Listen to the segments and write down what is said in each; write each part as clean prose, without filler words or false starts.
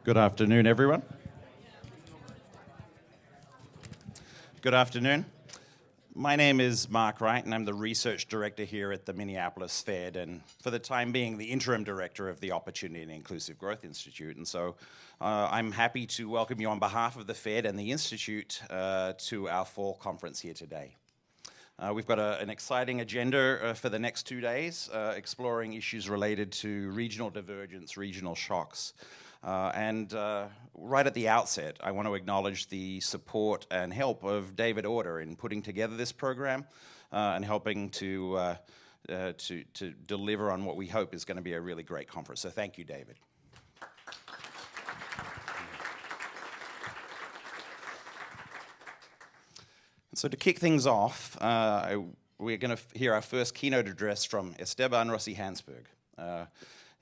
Good afternoon, everyone. Good afternoon. My name is Mark Wright, and I'm the research director here at the Minneapolis Fed, and for the time being, the interim director of the Opportunity and Inclusive Growth Institute. And so I'm happy to welcome you on behalf of the Fed and the Institute to our fall conference here today. We've got an exciting agenda for the next 2 days, exploring issues related to regional divergence, regional shocks. Right at the outset, I want to acknowledge the support and help of David Order in putting together this program and helping to deliver on what we hope is going to be a really great conference. So thank you, David. So to kick things off, we're going to hear our first keynote address from Esteban Rossi-Hansberg.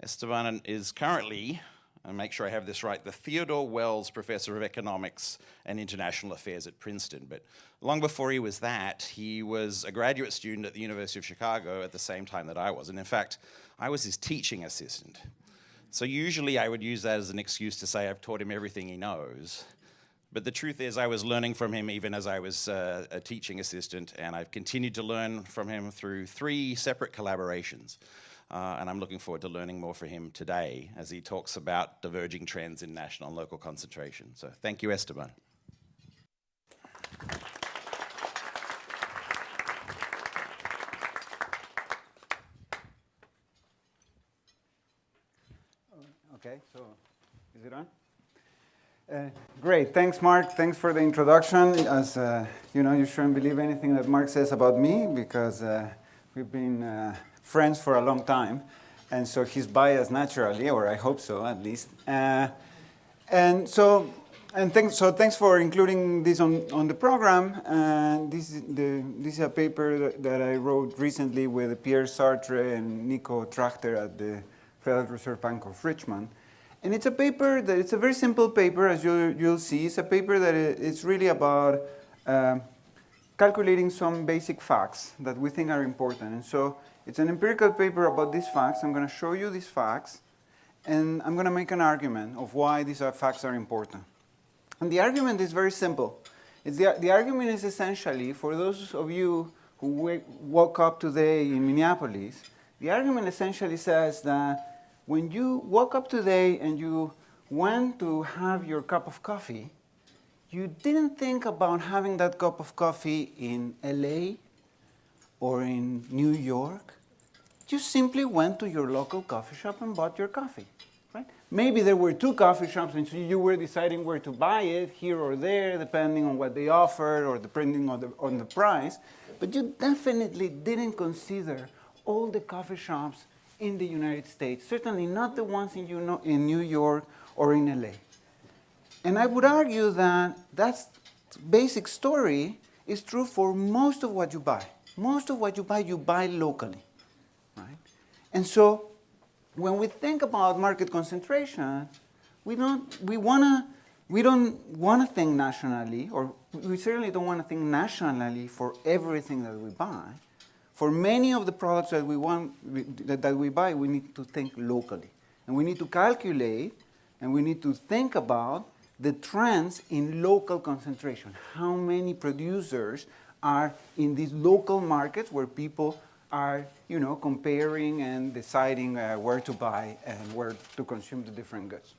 Esteban is currently, I'll make sure I have this right, the Theodore Wells Professor of Economics and International Affairs at Princeton. But long before he was that, he was a graduate student at the University of Chicago at the same time that I was. And in fact, I was his teaching assistant. So usually I would use that as an excuse to say I've taught him everything he knows. But the truth is I was learning from him even as I was a teaching assistant, and I've continued to learn from him through 3 separate collaborations. And I'm looking forward to learning more from him today as he talks about diverging trends in national and local concentration. So thank you, Esteban. Okay, so is it on? Great, thanks Mark, thanks for the introduction. As you shouldn't believe anything that Mark says about me because we've been friends for a long time, and so he's biased naturally, or I hope so at least. Thanks for including this on the program. This is a paper that I wrote recently with Pierre Sartre and Nico Trachter at the Federal Reserve Bank of Richmond. And it's a paper that it's a very simple paper, as you'll see. It's a paper that it's really about calculating some basic facts that we think are important. And so it's an empirical paper about these facts. I'm going to show you these facts, and I'm going to make an argument of why these facts are important. And the argument is very simple. The argument is essentially, for those of you who woke up today in Minneapolis, the argument essentially says that when you woke up today and you went to have your cup of coffee, you didn't think about having that cup of coffee in LA or in New York. You simply went to your local coffee shop and bought your coffee, right? Maybe there were 2 coffee shops and so you were deciding where to buy it, here or there, depending on what they offered or depending on the price. But you definitely didn't consider all the coffee shops in the United States, certainly not the ones in New York or in LA. And I would argue that that basic story is true for most of what you buy. Most of what you buy locally, right? And so when we think about market concentration, we don't want to think nationally, or we certainly don't want to think nationally for everything that we buy. For many of the products that we buy, we need to think locally. And we need to calculate, and we need to think about the trends in local concentration. How many producers are in these local markets where people are, comparing and deciding where to buy and where to consume the different goods.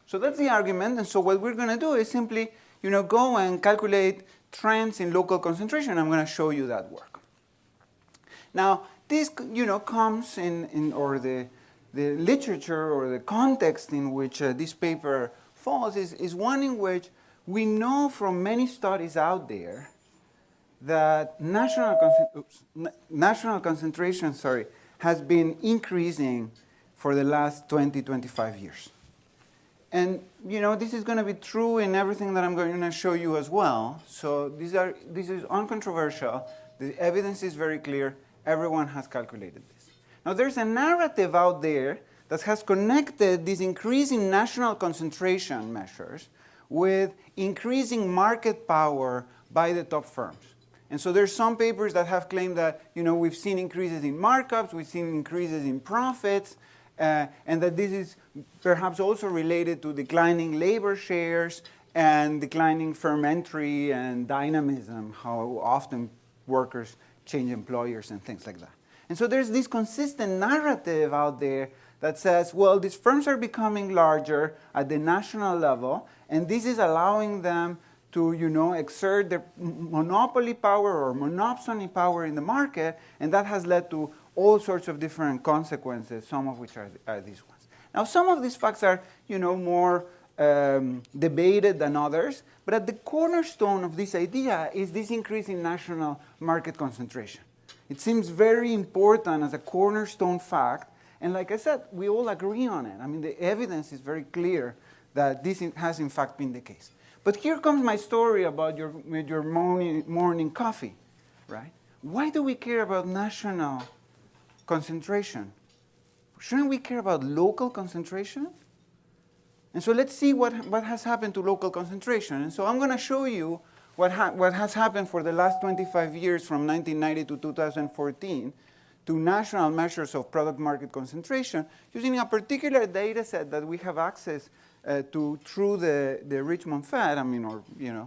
So that's the argument. And so what we're going to do is simply, go and calculate trends in local concentration. I'm going to show you that work. Now, this, comes or the literature or the context in which this paper falls is one in which we know from many studies out there that national concentration has been increasing for the last 20, 25 years. And, this is going to be true in everything that I'm going to show you as well. So this is uncontroversial. The evidence is very clear. Everyone has calculated this. Now, there's a narrative out there that has connected these increasing national concentration measures with increasing market power by the top firms. And so there's some papers that have claimed that, we've seen increases in markups, we've seen increases in profits, and that this is perhaps also related to declining labor shares and declining firm entry and dynamism, how often workers change employers and things like that. And so there's this consistent narrative out there that says, well, these firms are becoming larger at the national level, and this is allowing them to, exert their monopoly power or monopsony power in the market, and that has led to all sorts of different consequences, some of which are these ones. Now, some of these facts are, more debated than others, but at the cornerstone of this idea is this increase in national market concentration. It seems very important as a cornerstone fact, and like I said, we all agree on it. I mean, the evidence is very clear that this has in fact been the case. But here comes my story about your morning coffee, right? Why do we care about national concentration? Shouldn't we care about local concentration? And so let's see what has happened to local concentration. And so I'm going to show you what has happened for the last 25 years from 1990 to 2014 to national measures of product market concentration using a particular data set that we have access to through the Richmond Fed. I mean, or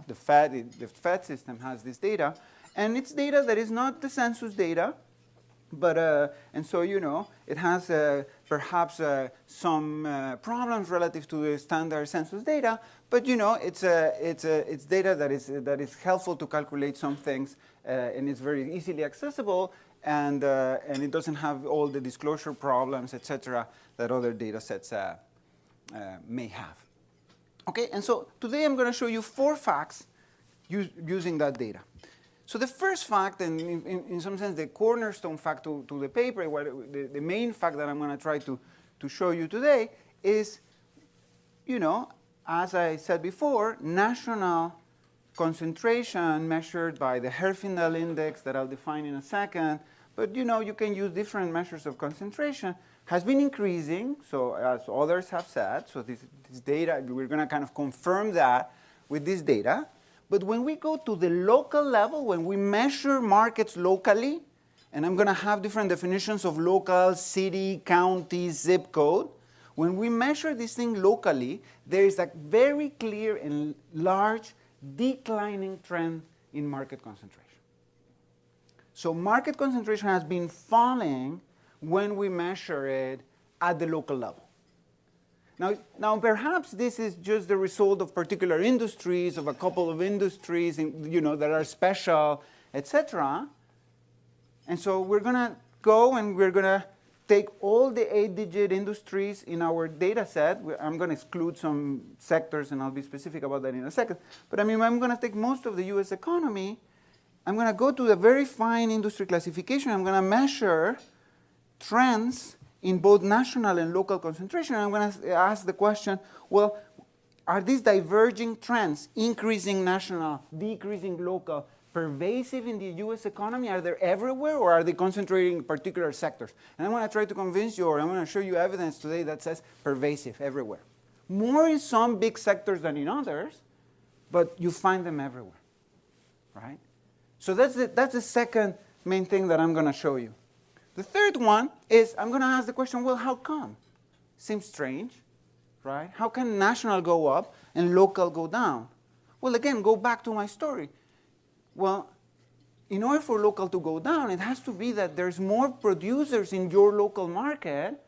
the Fed system has this data, and it's data that is not the census data, but and so it has perhaps some problems relative to the standard census data, but it's data that is helpful to calculate some things, and it's very easily accessible. And it doesn't have all the disclosure problems, etc., that other data sets may have. Okay, and so today I'm going to show you 4 facts using that data. So the first fact, and in some sense the cornerstone fact to the paper, the main fact that I'm going to try to show you today is, as I said before, national concentration measured by the Herfindahl index that I'll define in a second, but you can use different measures of concentration, has been increasing, so as others have said, so this data, we're going to kind of confirm that with this data. But when we go to the local level, when we measure markets locally, and I'm going to have different definitions of local, city, county, zip code, when we measure this thing locally, there is a very clear and large declining trend in market concentration. So market concentration has been falling when we measure it at the local level. Now perhaps this is just the result of particular industries, of a couple of industries that are special, etc. And so we're going to go and we're going to take all the 8-digit industries in our data set. I'm going to exclude some sectors, and I'll be specific about that in a second. But I mean, I'm going to take most of the US economy. I'm going to go to the very fine industry classification. I'm going to measure trends in both national and local concentration. I'm going to ask the question, well, are these diverging trends, increasing national, decreasing local, pervasive in the US economy? Are they everywhere, or are they concentrating in particular sectors? And I'm going to try to convince you, or I'm going to show you evidence today that says pervasive everywhere. More in some big sectors than in others, but you find them everywhere, right? So that's the second main thing that I'm going to show you. The third one is I'm going to ask the question, well, how come? Seems strange, right? How can national go up and local go down? Well, again, go back to my story. Well, in order for local to go down, it has to be that there's more producers in your local market,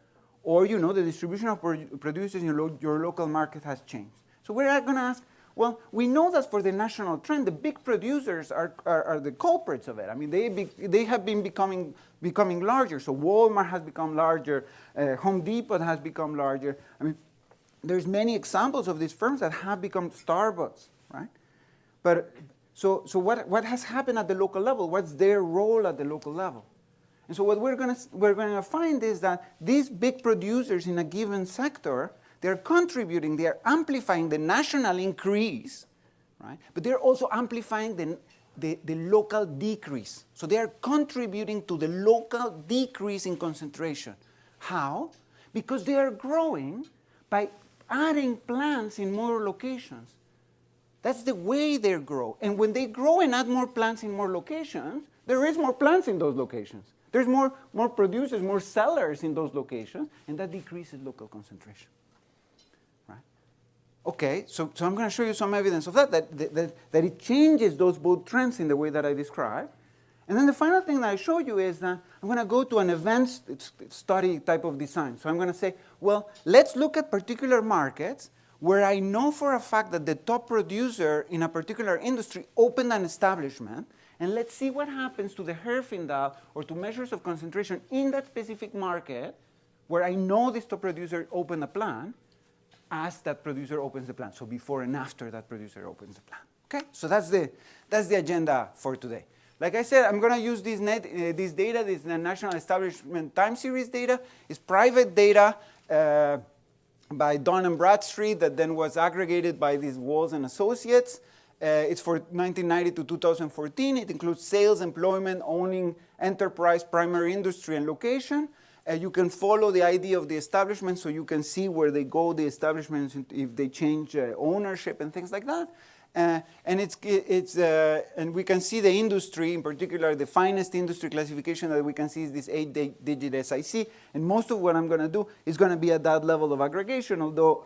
or the distribution of producers in your local market has changed. So we're going to ask, well, we know that for the national trend, the big producers are the culprits of it. I mean, they have been becoming larger. So Walmart has become larger. Home Depot has become larger. I mean, there's many examples of these firms that have become Starbucks, right? But so what has happened at the local level? What's their role at the local level? And so what we're going to find is that these big producers in a given sector, they're contributing, they're amplifying the national increase, right? But they're also amplifying the local decrease. So they are contributing to the local decrease in concentration. How? Because they are growing by adding plants in more locations. That's the way they grow. And when they grow and add more plants in more locations, there is more plants in those locations. There's more producers, more sellers in those locations, and that decreases local concentration. Right? Okay, so I'm going to show you some evidence of that it changes those both trends in the way that I described. And then the final thing that I show you is that I'm going to go to an event study type of design. So I'm going to say, well, let's look at particular markets where I know for a fact that the top producer in a particular industry opened an establishment, and let's see what happens to the Herfindahl or to measures of concentration in that specific market where I know this top producer opened a plant as that producer opens the plant. So before and after that producer opens the plant. Okay? So that's the agenda for today. Like I said, I'm going to use this data, this National Establishment Time Series data. It's private data by Don and Bradstreet that then was aggregated by these Walls and Associates. It's for 1990 to 2014. It includes sales, employment, owning, enterprise, primary industry, and location. You can follow the ID of the establishment so you can see where they go, the establishments, if they change ownership and things like that. And we can see the industry, in particular, the finest industry classification that we can see is this 8-digit SIC. And most of what I'm going to do is going to be at that level of aggregation, although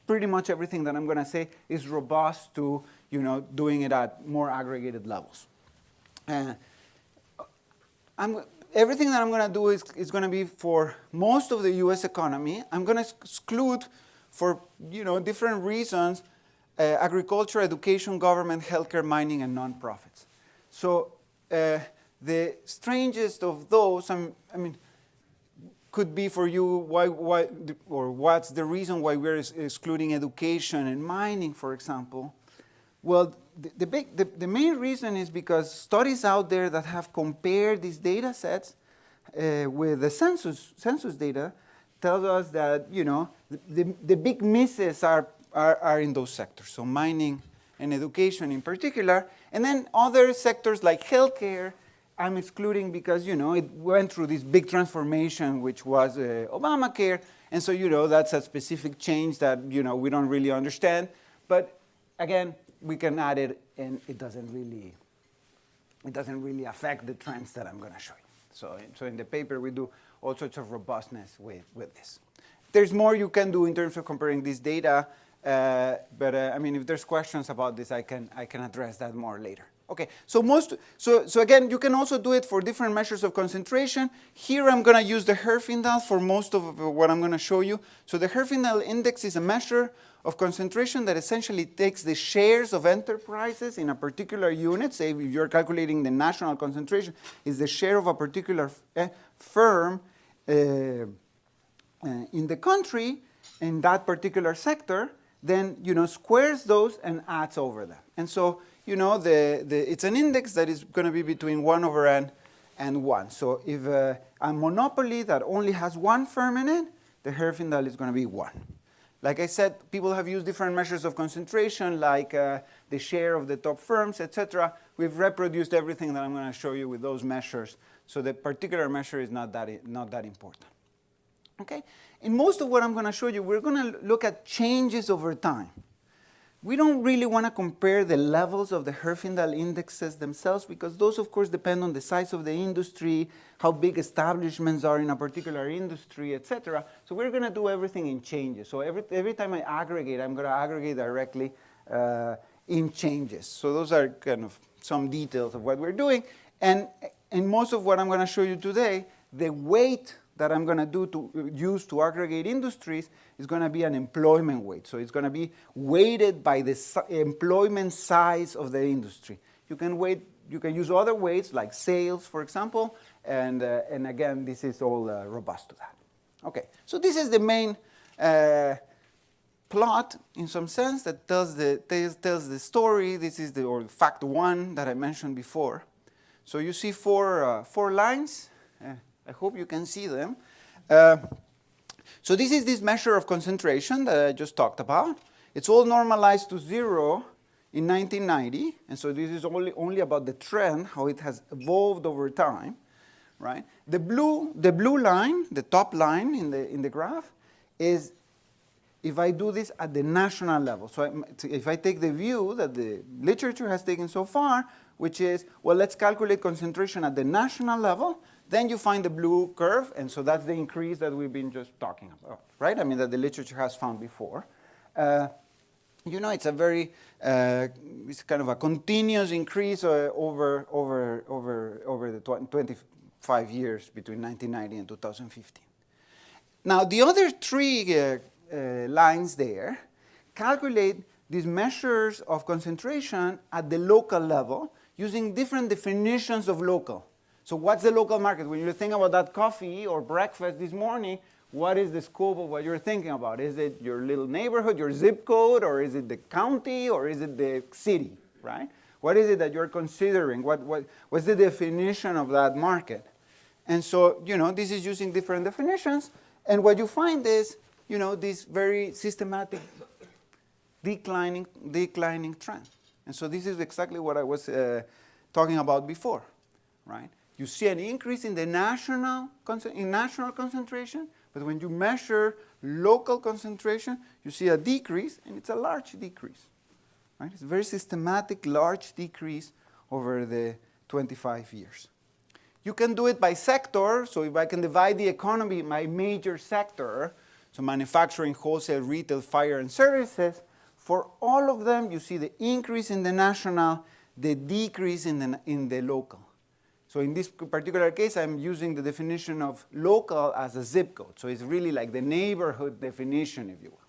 pretty much everything that I'm going to say is robust to doing it at more aggregated levels. Everything that I'm going to do is going to be for most of the U.S. economy. I'm going to exclude, for different reasons, agriculture, education, government, healthcare, mining, and nonprofits. So the strangest of those, could be for you why or what's the reason why we're excluding education and mining, for example. Well, the main reason is because studies out there that have compared these data sets with the census data tell us that the big misses are in those sectors, so mining and education in particular. And then other sectors like healthcare, I'm excluding because, it went through this big transformation, which was Obamacare. And so, that's a specific change that, we don't really understand. But again, we can add it, and it doesn't really affect the trends that I'm going to show you. So in the paper, we do all sorts of robustness with this. There's more you can do in terms of comparing this data. But if there's questions about this, I can address that more later. Okay, so again, you can also do it for different measures of concentration. Here I'm going to use the Herfindahl for most of what I'm going to show you. So the Herfindahl index is a measure of concentration that essentially takes the shares of enterprises in a particular unit. Say if you're calculating the national concentration, is the share of a particular firm in the country in that particular sector, then squares those and adds over them. And so it's an index that is going to be between 1/n and 1. So if a monopoly that only has one firm in it, the Herfindahl is going to be 1. Like I said, people have used different measures of concentration, like the share of the top firms, etc. We've reproduced everything that I'm going to show you with those measures. So the particular measure is not that important. Okay? In most of what I'm going to show you, we're going to look at changes over time. We don't really want to compare the levels of the Herfindahl indexes themselves because those, of course, depend on the size of the industry, how big establishments are in a particular industry, etc. So we're going to do everything in changes. So every time I aggregate, I'm going to aggregate directly in changes. So those are kind of some details of what we're doing. And in most of what I'm going to show you today, the weight that I'm going to use to aggregate industries is going to be an employment weight. So it's going to be weighted by the employment size of the industry. You can use other weights like sales, for example, and again, this is all robust to that. Okay, so this is the main plot, in some sense, that tells the story. This is or fact 1 that I mentioned before. So you see four lines. I hope you can see them. So this is this measure of concentration that I just talked about. It's all normalized to 0 in 1990, and so this is only about the trend, how it has evolved over time, right? The blue line, the top line in the graph, is if I do this at the national level. So if I take the view that the literature has taken so far, which is, well, let's calculate concentration at the national level, then you find the blue curve, and so that's the increase that we've been just talking about, right? I mean, that the literature has found before. You know, it's a very, it's kind of a continuous increase over the 25 years between 1990 and 2015. Now, the other three lines there calculate these measures of concentration at the local level using different definitions of local. So what's the local market? When you're thinking about that coffee or breakfast this morning, what is the scope of what you're thinking about? Is it your little neighborhood, your zip code, or is it the county, or is it the city, right? What is it that you're considering? What's the definition of that market? And so, you know, this is using different definitions, and what you find is, you know, this very systematic declining trend. And so this is exactly what I was talking about before, right? You see an increase in the national concentration, but when you measure local concentration, you see a decrease, and it's a large decrease, right? It's a very systematic, large decrease over the 25 years. You can do it by sector, so if I can divide the economy by major sector, so manufacturing, wholesale, retail, fire, and services, for all of them, you see the increase in the national, the decrease in the local. So in this particular case, I'm using the definition of local as a zip code. So it's really like the neighborhood definition, if you will,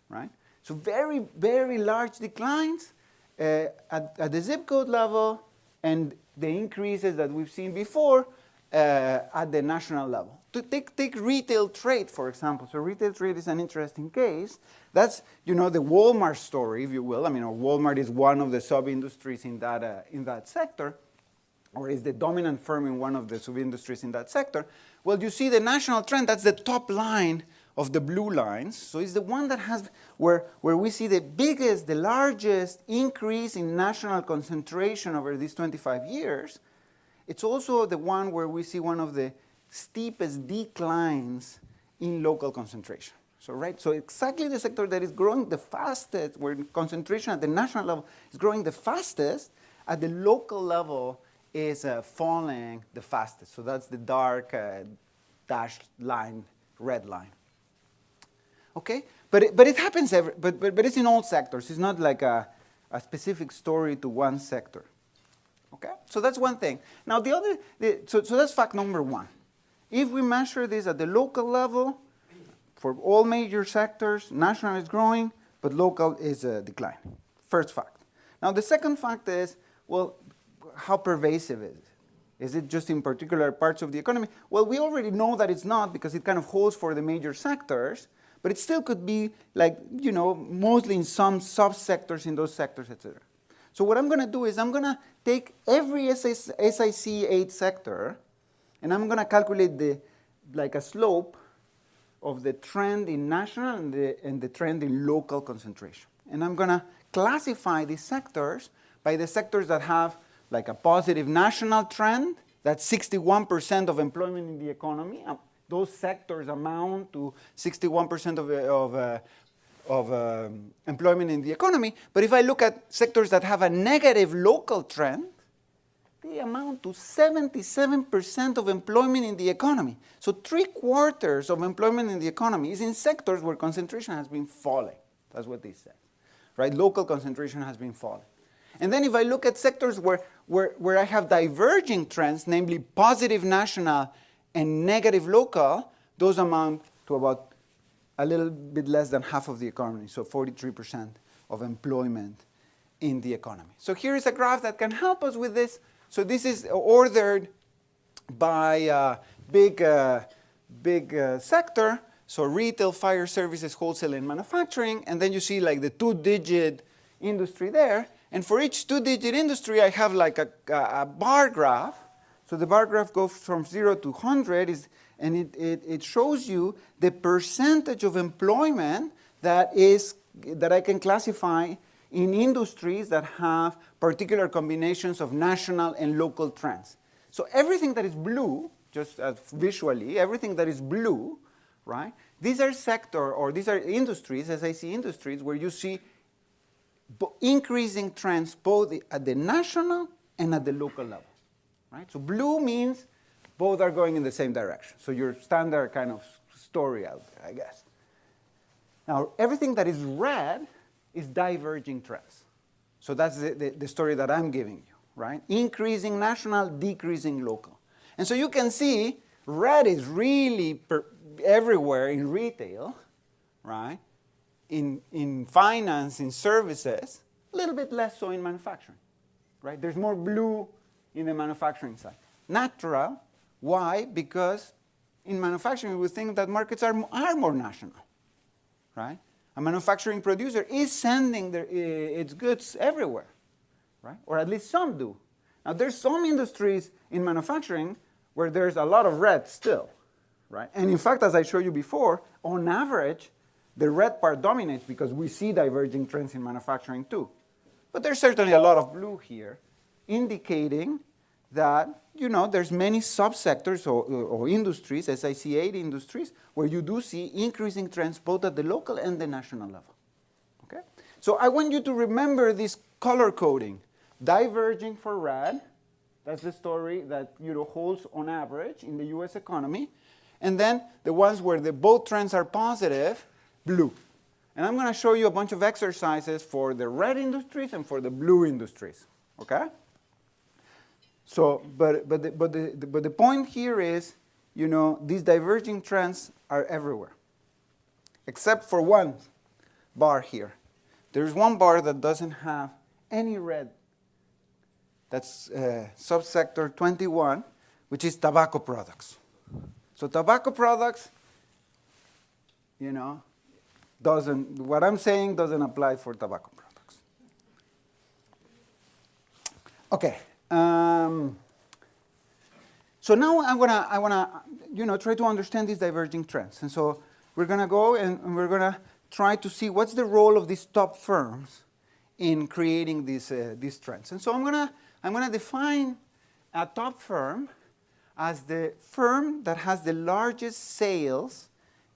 right? So very, very large declines at the zip code level, and the increases that we've seen before at the national level. To take retail trade, for example. So retail trade is an interesting case. That's, you know, the Walmart story, if you will. I mean, Walmart is one of the sub-industries in that sector, or is the dominant firm in one of the sub-industries in that sector. Well, you see the national trend, that's the top line of the blue lines. So it's the one that has, where we see the biggest, the largest increase in national concentration over these 25 years. It's also the one where we see one of the steepest declines in local concentration. So, right, so exactly the sector that is growing the fastest, where concentration at the national level is growing the fastest, at the local level is falling the fastest. So that's the dark dashed line, red line. Okay, but it happens but it's in all sectors. It's not like a specific story to one sector. Okay, so that's one thing. Now so that's fact number one. If we measure this at the local level, for all major sectors, national is growing, but local is declining. First fact. Now the second fact is, well, how pervasive is it? Is it just in particular parts of the economy? Well, we already know that it's not, because it kind of holds for the major sectors, but it still could be like, you know, mostly in some subsectors in those sectors, etc. So what I'm going to do is I'm going to take every SIC 8 sector, and I'm going to calculate like a slope of the trend in national and the trend in local concentration. And I'm going to classify these sectors by the sectors that have like a positive national trend, that's 61% of employment in the economy. Those sectors amount to 61% of employment in the economy. But if I look at sectors that have a negative local trend, they amount to 77% of employment in the economy. So 3/4 of employment in the economy is in sectors where concentration has been falling. That's what they said, right? Local concentration has been falling. And then if I look at sectors where I have diverging trends, namely positive national and negative local, those amount to about a little bit less than half of the economy, so 43% of employment in the economy. So here is a graph that can help us with this. So this is ordered by big sector, so retail, fire, services, wholesale, and manufacturing, and then you see like the two-digit industry there. And for each two-digit industry, I have like a bar graph. So the bar graph goes from 0 to 100, and it shows you the percentage of employment that I can classify in industries that have particular combinations of national and local trends. So everything that is blue, just visually, everything that is blue, right? These are these are industries, SIC industries, where you see increasing trends both at the national and at the local level, right? So blue means both are going in the same direction. So your standard kind of story out there, I guess. Now, everything that is red is diverging trends. So that's the story that I'm giving you, right? Increasing national, decreasing local. And so you can see red is really everywhere in retail, right? In finance, in services, a little bit less so in manufacturing, right? There's more blue in the manufacturing side. Natural, why? Because in manufacturing we think that markets are more national, right? A manufacturing producer is sending its goods everywhere, right? Or at least some do. Now there's some industries in manufacturing where there's a lot of red still, right? And in fact, as I showed you before, on average, the red part dominates because we see diverging trends in manufacturing too. But there's certainly a lot of blue here, indicating that, you know, there's many subsectors or industries, SIC8 industries, where you do see increasing trends both at the local and the national level. Okay? So I want you to remember this color coding. Diverging for red, that's the story that, you know, holds on average in the US economy. And then the ones where both trends are positive, blue. And I'm going to show you a bunch of exercises for the red industries and for the blue industries. Okay? So, but the point here is, you know, these diverging trends are everywhere, except for one bar here. There's one bar that doesn't have any red. That's subsector 21, which is tobacco products. So tobacco products, you know, what I'm saying doesn't apply for tobacco products. Okay. So now I wanna, you know, try to understand these diverging trends. And so we're gonna go and we're gonna try to see what's the role of these top firms in creating these trends. And so I'm gonna define a top firm as the firm that has the largest sales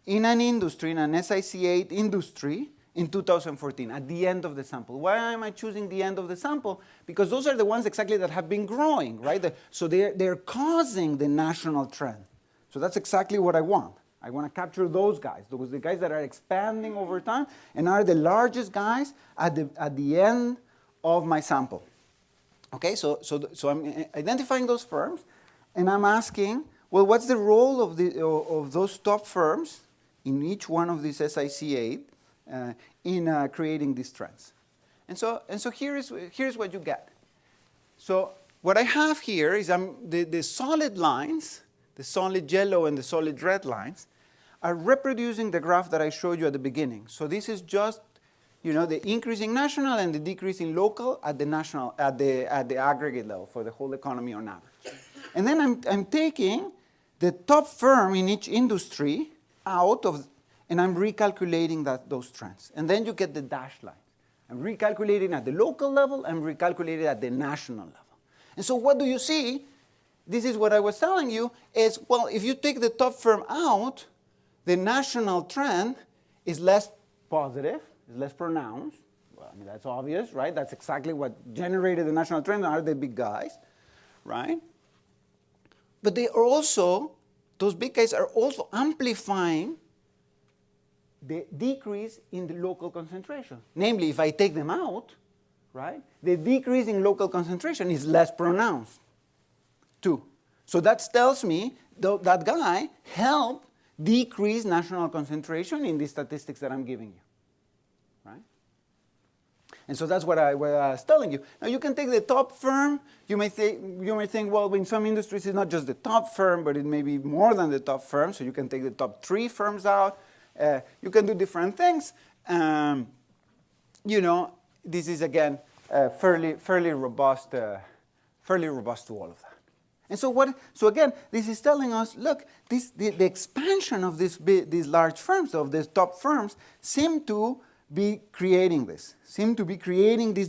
in an industry, in an SIC8 industry, in 2014, at the end of the sample. Why am I choosing the end of the sample? Because those are the ones exactly that have been growing, right? So they're causing the national trend. So that's exactly what I want. I want to capture those guys, the guys that are expanding over time and are the largest guys at the end of my sample. Okay, so I'm identifying those firms, and I'm asking, well, what's the role of those top firms in each one of these SIC8 in creating these trends? And so here's what you get. So what I have here is the solid lines, the solid yellow and the solid red lines, are reproducing the graph that I showed you at the beginning. So this is just, you know, the increasing national and the decreasing local at the aggregate level for the whole economy on average. And then I'm taking the top firm in each industry out of, and I'm recalculating those trends. And then you get the dashed line. I'm recalculating at the local level, I'm recalculating at the national level. And so what do you see? This is what I was telling you, is, well, if you take the top firm out, the national trend is less positive, is less pronounced. Well, I mean, that's obvious, right? That's exactly what generated the national trend, are the big guys, right? But they are also, those big guys are also amplifying the decrease in the local concentration. Namely, if I take them out, right, the decrease in local concentration is less pronounced, too. So that tells me that guy helped decrease national concentration in the statistics that I'm giving you, right? And so that's what I was telling you. Now you can take the top firm. You may think, well, in some industries it's not just the top firm, but it may be more than the top firm. So you can take the top 3 firms out. You can do different things. You know, this is again fairly robust to all of that. And so again, this is telling us, look, the expansion of these large firms, of these top firms, seem to be creating this,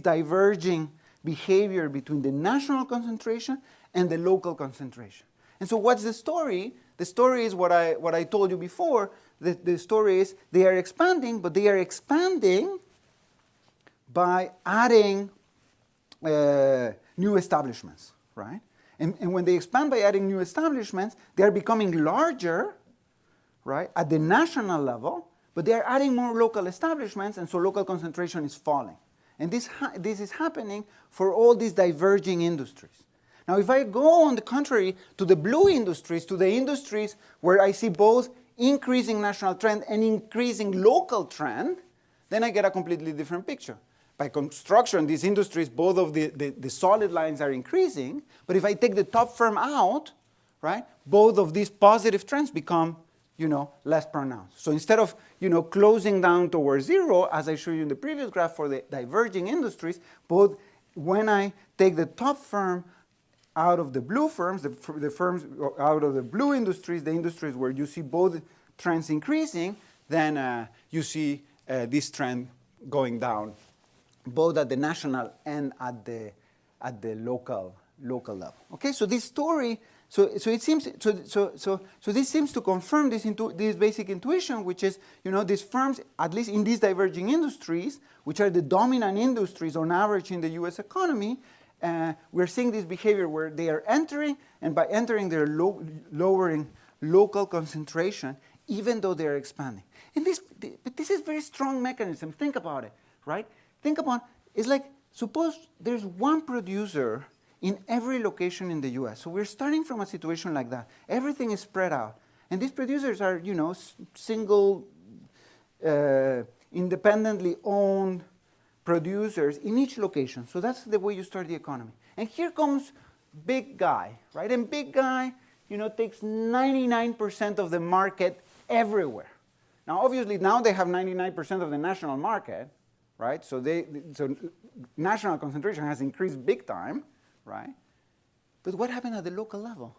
diverging behavior between the national concentration and the local concentration. And so what's the story? The story is what I told you before. The story is they are expanding, but they are expanding by adding new establishments, right? And when they expand by adding new establishments, they are becoming larger, right, at the national level, but they are adding more local establishments, and so local concentration is falling. And this is happening for all these diverging industries. Now, if I go, on the contrary, to the blue industries, to the industries where I see both increasing national trend and increasing local trend, then I get a completely different picture. By construction, these industries, both of the solid lines are increasing, but if I take the top firm out, right, both of these positive trends become, less pronounced. So instead of, closing down towards zero, as I showed you in the previous graph for the diverging industries, both when I take the top firm out of the blue firms, the firms out of the blue industries, the industries where you see both trends increasing, then you see this trend going down, both at the national and at the local level. Okay, so this story, so it seems, so this seems to confirm this basic intuition, which is, these firms, at least in these diverging industries, which are the dominant industries on average in the U.S. economy, we're seeing this behavior where they are entering, and by entering, they're lowering local concentration, even though they're expanding. And this is very strong mechanism. Think about it, right? Think about, it's like, suppose there's one producer in every location in the US. So we're starting from a situation like that. Everything is spread out. And these producers are, single, independently owned producers in each location. So that's the way you start the economy. And here comes big guy, right? And big guy, takes 99% of the market everywhere. Now, obviously, now they have 99% of the national market, right? So national concentration has increased big time, right? But what happened at the local level?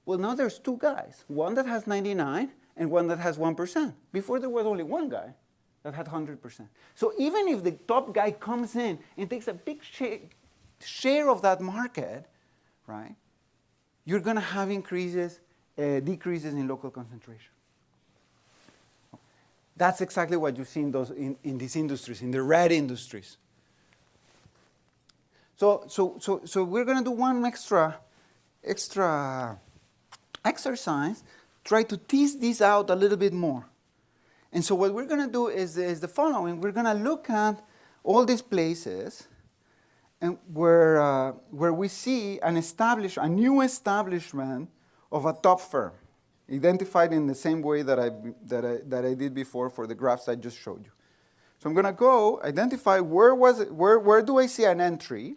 Well, now there's two guys, one that has 99 and one that has 1%. Before there was only one guy that had 100%. So even if the top guy comes in and takes a big share of that market, right, you're going to have decreases in local concentration. That's exactly what you see in these industries, in the red industries. So we're going to do one extra exercise, try to tease this out a little bit more. And so what we're going to do is the following. We're going to look at all these places and where we see a new establishment of a top firm, identified in the same way that I did before for the graphs I just showed you. So I'm going to go identify where do I see an entry,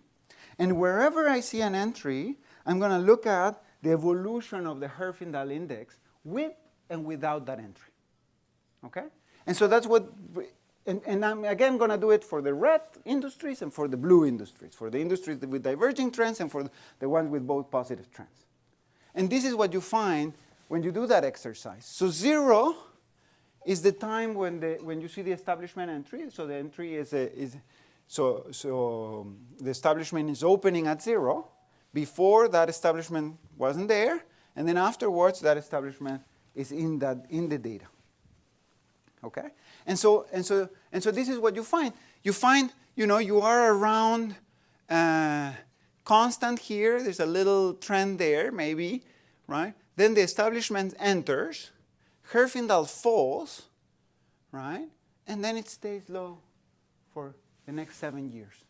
and wherever I see an entry, I'm going to look at the evolution of the Herfindahl index with and without that entry. Okay? And so that's what, and I'm again going to do it for the red industries and for the blue industries, for the industries with diverging trends and for the ones with both positive trends. And this is what you find when you do that exercise. So 0 is the time when you see the establishment entry. So the entry so the establishment is opening at 0. Before, that establishment wasn't there, and then afterwards that establishment is in the data. Okay? And so this is what you find. You find, you are around constant here. There's a little trend there, maybe, right? Then the establishment enters, Herfindahl falls, right? And then it stays low for the next 7 years,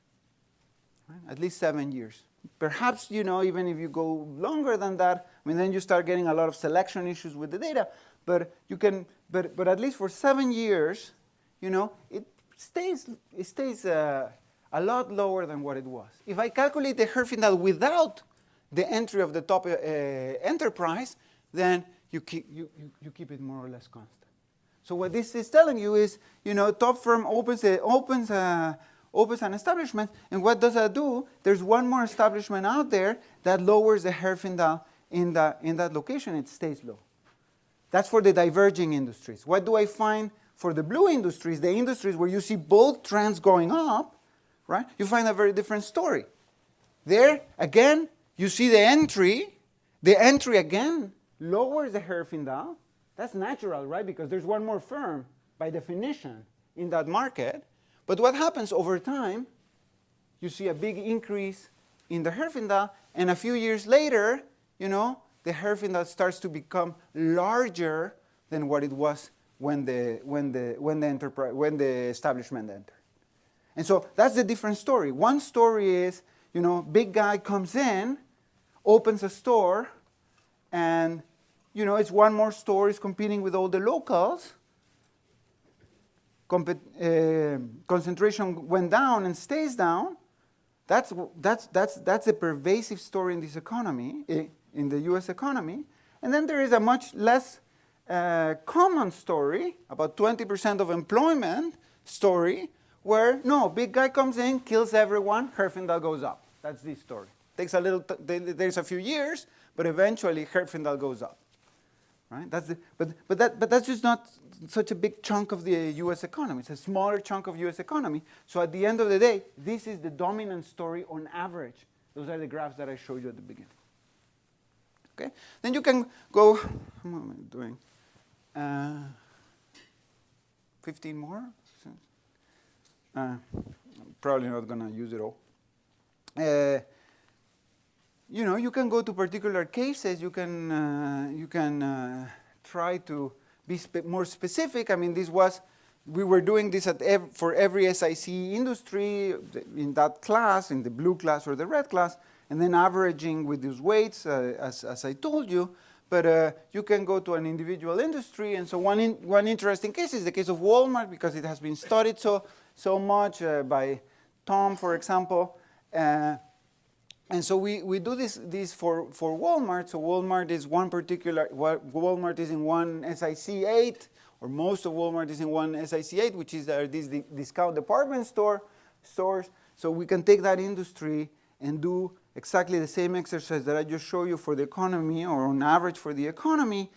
right? At least 7 years. Perhaps, even if you go longer than that, then you start getting a lot of selection issues with the data. But you can, but at least for 7 years, it stays a lot lower than what it was. If I calculate the Herfindahl without the entry of the top enterprise, then you keep it more or less constant. So what this is telling you is, top firm opens an establishment, and what does that do? There's one more establishment out there that lowers the Herfindahl in that location. It stays low. That's for the diverging industries. What do I find for the blue industries, the industries where you see both trends going up, right? You find a very different story. There, again, you see the entry. The entry, again, lowers the Herfindahl. That's natural, right? Because there's one more firm, by definition, in that market. But what happens over time, you see a big increase in the Herfindahl, And a few years later, you know, the Herfindahl starts to become larger than what it was when the establishment entered. And so that's the different story. One story is, you know, big guy comes in, opens a store, and, you know, it's one more store, it's competing with all the locals. Concentration went down and stays down. That's a pervasive story in this economy, in the U.S. economy. And then there is a much less common story, about 20% of employment story, where, no, big guy comes in, kills everyone, Herfindahl goes up. That's this story. Takes a little, there's a few years, but eventually Herfindahl goes up. Right? But that's just not such a big chunk of the U.S. economy. It's a smaller chunk of U.S. economy. So at the end of the day, this is the dominant story on average. Those are the graphs that I showed you at the beginning. Okay? Then you can go, how am I doing? 15 more? I'm probably not going to use it all. You know, you can go to particular cases. You can try to be more specific. I mean, we were doing this for every SIC industry in that class, in the blue class or the red class, and then averaging with these weights, as I told you. But you can go to an individual industry. And so one interesting case is the case of Walmart, because it has been studied so much by Tom, for example. And so we do this for Walmart. So Walmart is Walmart is in one SIC 8, or most of Walmart is in one SIC 8, which is these discount department stores. So we can take that industry and do exactly the same exercise that I just showed you for the economy, or on average for the economy,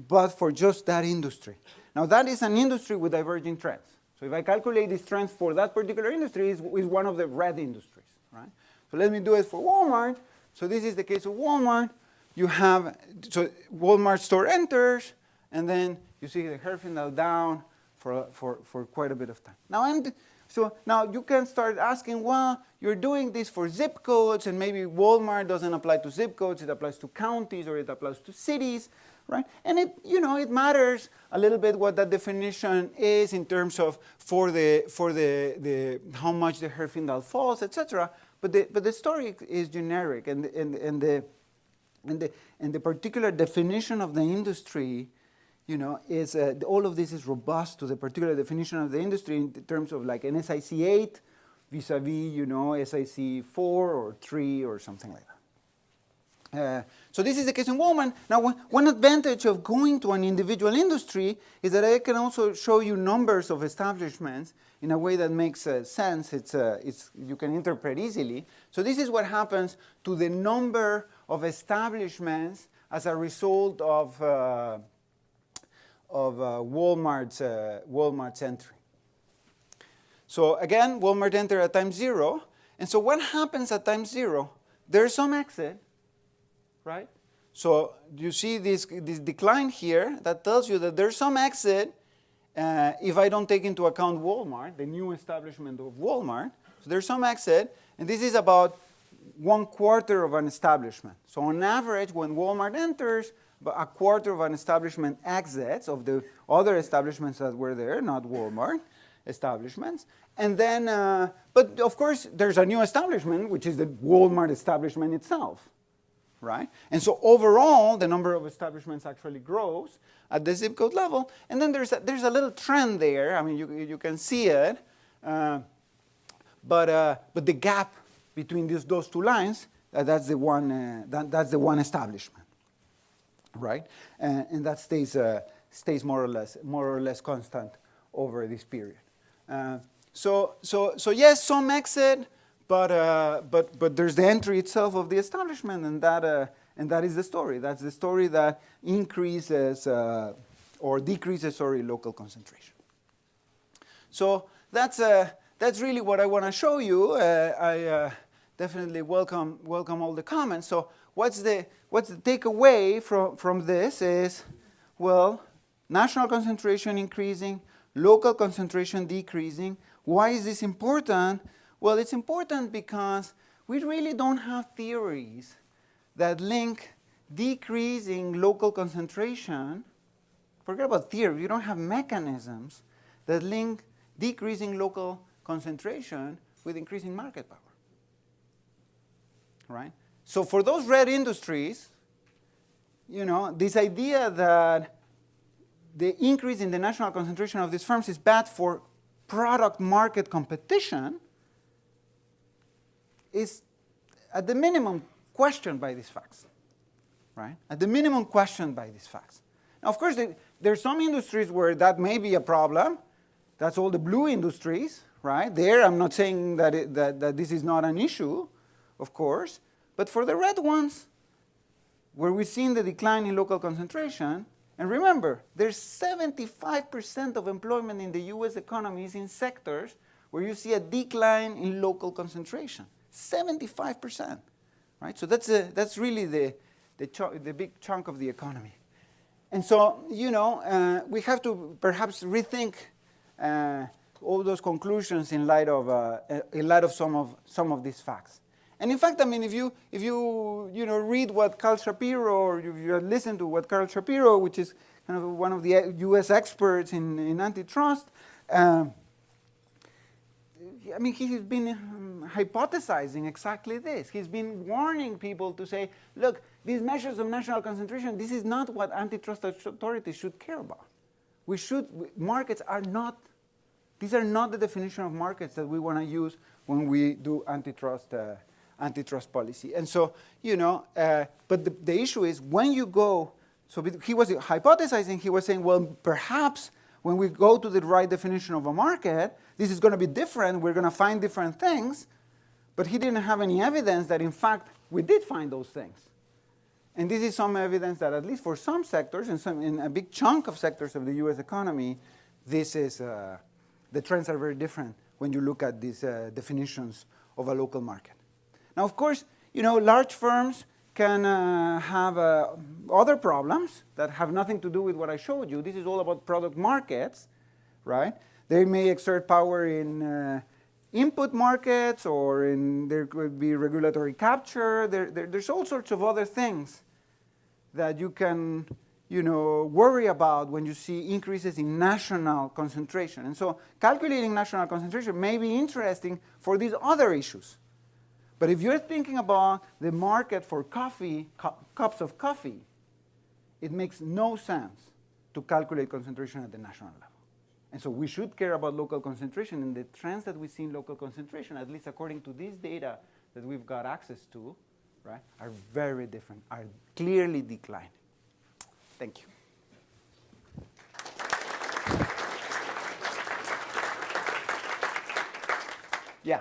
but for just that industry. Now that is an industry with diverging trends. So if I calculate these trends for that particular industry, is one of the red industries, right? So let me do it for Walmart. So this is the case of Walmart. You have, so Walmart store enters, and then you see the Herfindahl down for quite a bit of time. Now you can start asking, well, you're doing this for zip codes, and maybe Walmart doesn't apply to zip codes, it applies to counties, or it applies to cities, right? And it matters a little bit what that definition is in terms of for the how much the Herfindahl falls, etc. But the story is generic, and the particular definition of the industry, you know, is all of this is robust to the particular definition of the industry in terms of like an SIC 8 vis-a-vis, you know, SIC 4 or 3 or something like that. So this is the case in Walmart. Now, one advantage of going to an individual industry is that I can also show you numbers of establishments in a way that makes sense. You can interpret easily. So this is what happens to the number of establishments as a result of Walmart's entry. So again, Walmart entered at time 0. And so what happens at time 0? There's some exit, right? So you see this decline here that tells you that there's some exit if I don't take into account Walmart, the new establishment of Walmart. So there's some exit, and this is about 1/4 of an establishment. So on average, when Walmart enters, a quarter of an establishment exits of the other establishments that were there, not Walmart establishments. And then, but of course, there's a new establishment, which is the Walmart establishment itself, right? And so overall, the number of establishments actually grows at the zip code level. And then there's a little trend there. I mean, you can see it. But the gap between those two lines, that's the one establishment, right? And that stays more or less constant over this period. So yes, some exit, but there's the entry itself of the establishment, and that is the story. That's the story that increases or decreases local concentration. So that's really what I want to show you. I definitely welcome all the comments. So what's the takeaway from this is, well, national concentration increasing, local concentration decreasing. Why is this important? Well, it's important because we really don't have theories that link decreasing local concentration. Forget about theory. You don't have mechanisms that link decreasing local concentration with increasing market power. Right? So for those red industries, this idea that the increase in the national concentration of these firms is bad for product market competition is, at the minimum, questioned by these facts. Right? At the minimum, questioned by these facts. Now, of course, there are some industries where that may be a problem. That's all the blue industries, right? There, I'm not saying that this is not an issue, of course. But for the red ones, where we've seen the decline in local concentration, and remember, there's 75% of employment in the US economy is in sectors where you see a decline in local concentration. 75%, right? So that's really the big chunk of the economy. And so, we have to perhaps rethink all those conclusions in light of some of these facts. And in fact, I mean, if you read what Carl Shapiro, or you listen to what Carl Shapiro, which is kind of one of the U.S. experts in antitrust, I mean, he's been hypothesizing exactly this. He's been warning people to say, look, these measures of national concentration, this is not what antitrust authorities should care about. Markets are not, these are not the definition of markets that we want to use when we do antitrust policy. And so, but the issue is when you go, so he was hypothesizing, he was saying, well, perhaps when we go to the right definition of a market, this is going to be different, we're going to find different things, but he didn't have any evidence that, in fact, we did find those things. And this is some evidence that, at least for some sectors, and in a big chunk of sectors of the US economy, this is, the trends are very different when you look at these definitions of a local market. Now, of course, large firms can have other problems that have nothing to do with what I showed you. This is all about product markets, right? They may exert power in input markets, or there could be regulatory capture. There's all sorts of other things that you can worry about when you see increases in national concentration. And so calculating national concentration may be interesting for these other issues. But if you're thinking about the market for coffee, cups of coffee, it makes no sense to calculate concentration at the national level. And so we should care about local concentration, and the trends that we see in local concentration, at least according to this data that we've got access to, right, are very different, are clearly declining. Thank you. Yeah.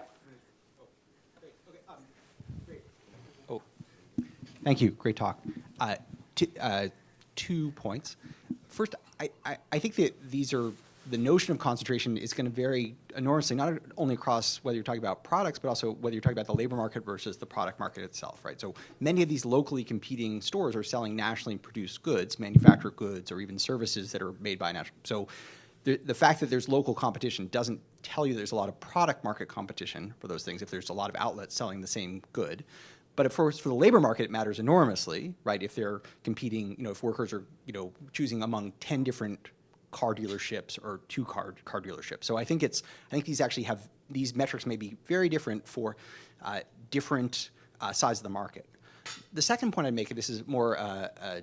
Thank you. Great talk. Two points. First, I think that the notion of concentration is going to vary enormously, not only across whether you're talking about products, but also whether you're talking about the labor market versus the product market itself, right? So many of these locally competing stores are selling nationally produced goods, manufactured goods, or even services that are made by national. So the fact that there's local competition doesn't tell you there's a lot of product market competition for those things if there's a lot of outlets selling the same good. But of course, for the labor market, it matters enormously, right? If they're competing, if workers are, choosing among 10 different car dealerships or 2 car dealerships. So I think these actually these metrics may be very different for different sides of the market. The second point I'd make, and this is more a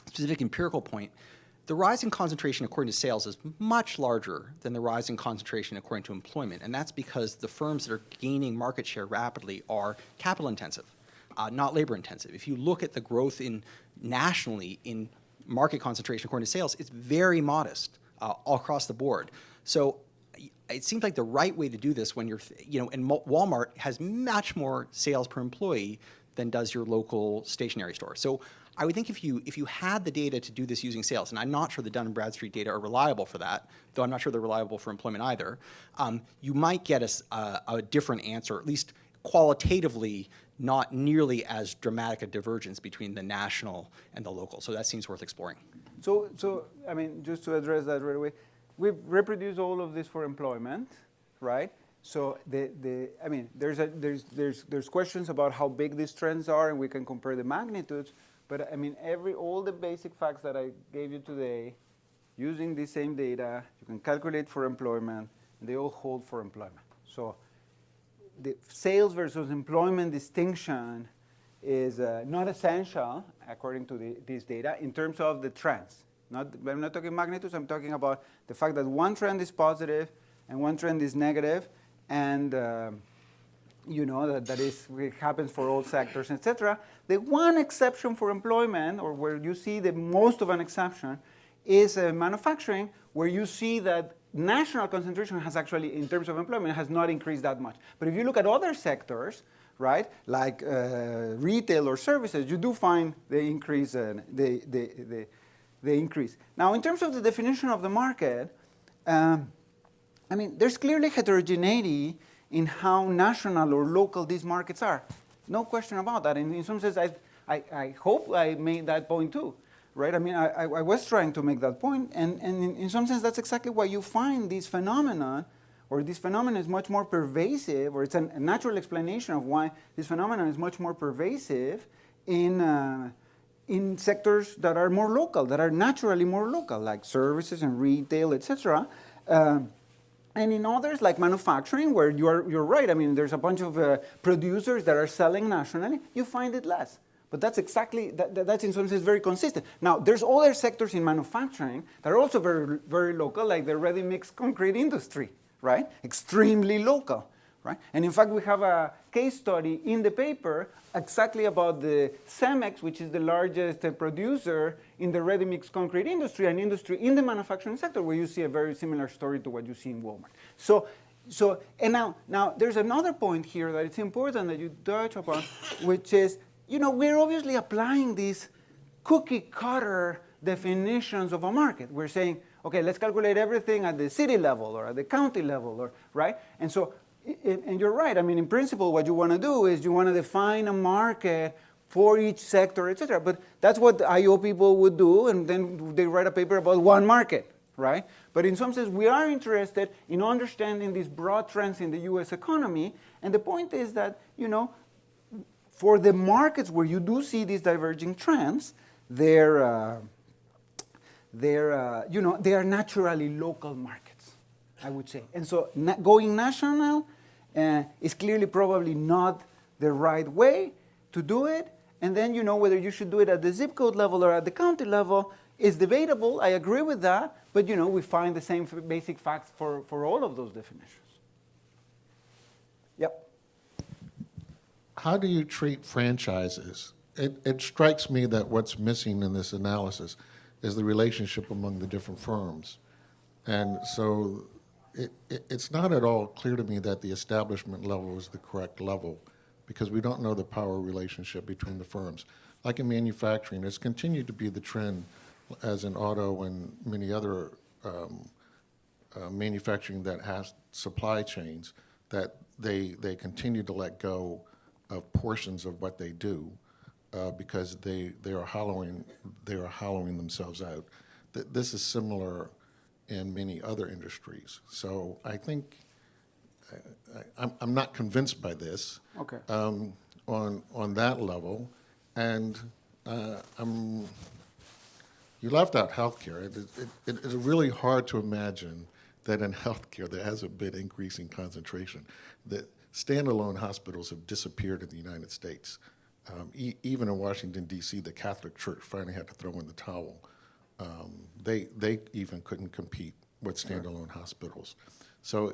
specific empirical point, the rise in concentration according to sales is much larger than the rise in concentration according to employment. And that's because the firms that are gaining market share rapidly are capital intensive, not labor intensive. If you look at the growth nationally in market concentration according to sales, it's very modest all across the board. So it seems like the right way to do this when you're, and Walmart has much more sales per employee than does your local stationery store. So I would think if you had the data to do this using sales, and I'm not sure the Dun & Bradstreet data are reliable for that, though I'm not sure they're reliable for employment either, you might get a different answer, at least qualitatively not nearly as dramatic a divergence between the national and the local. So that seems worth exploring. So I mean, just to address that right away, we've reproduced all of this for employment, right? So I mean, there's questions about how big these trends are, and we can compare the magnitudes. But I mean, all the basic facts that I gave you today, using the same data, you can calculate for employment, and they all hold for employment. So the sales versus employment distinction is not essential, according to this data, in terms of the trends. I'm not talking magnitudes, I'm talking about the fact that one trend is positive and one trend is negative, and you know that it happens for all sectors, etc. The one exception for employment, or where you see the most of an exception, is manufacturing, where you see that national concentration has actually, in terms of employment, has not increased that much. But if you look at other sectors, right, like retail or services, you do find the increase. The increase. Now, in terms of the definition of the market, I mean, there's clearly heterogeneity in how national or local these markets are. No question about that. And in some sense, I hope I made that point too, right? I mean, I was trying to make that point, and in some sense, that's exactly why you find this phenomenon, or this phenomenon is much more pervasive, or it's a natural explanation of why this phenomenon is much more pervasive in sectors that are more local, that are naturally more local, like services and retail, etc. And in others, like manufacturing, where you're right. I mean, there's a bunch of producers that are selling nationally. You find it less. But that's exactly, that's in some sense very consistent. Now, there's other sectors in manufacturing that are also very, very local, like the ready-mix concrete industry, right? Extremely local, right? And in fact, we have a case study in the paper exactly about the Cemex, which is the largest producer in the ready-mix concrete industry, an industry in the manufacturing sector where you see a very similar story to what you see in Walmart. And now there's another point here that it's important that you touch upon, which is, you know, we're obviously applying these cookie cutter definitions of a market. We're saying, okay, let's calculate everything at the city level or at the county level, or right? And so, and you're right. I mean, in principle, what you want to do is you want to define a market for each sector, etc. But that's what IO people would do, and then they write a paper about one market, right? But in some sense, we are interested in understanding these broad trends in the U.S. economy. And the point is that, you know, for the markets where you do see these diverging trends, they are naturally local markets, I would say. And so going national is clearly probably not the right way to do it. And then, you know, whether you should do it at the zip code level or at the county level is debatable. I agree with that. But, you know, we find the same basic facts for all of those definitions. Yep. How do you treat franchises? It strikes me that what's missing in this analysis is the relationship among the different firms. And so it's not at all clear to me that the establishment level is the correct level, because we don't know the power relationship between the firms. Like in manufacturing, it's continued to be the trend, as in auto and many other manufacturing that has supply chains, that they continue to let go of portions of what they do because they are hollowing themselves out. This is similar in many other industries. So I think I'm not convinced by this. Okay. On that level, and you left out healthcare. It is really hard to imagine that in healthcare there hasn't been increasing concentration. That standalone hospitals have disappeared in the United States. Even in Washington, D.C., the Catholic Church finally had to throw in the towel. They even couldn't compete with standalone hospitals. So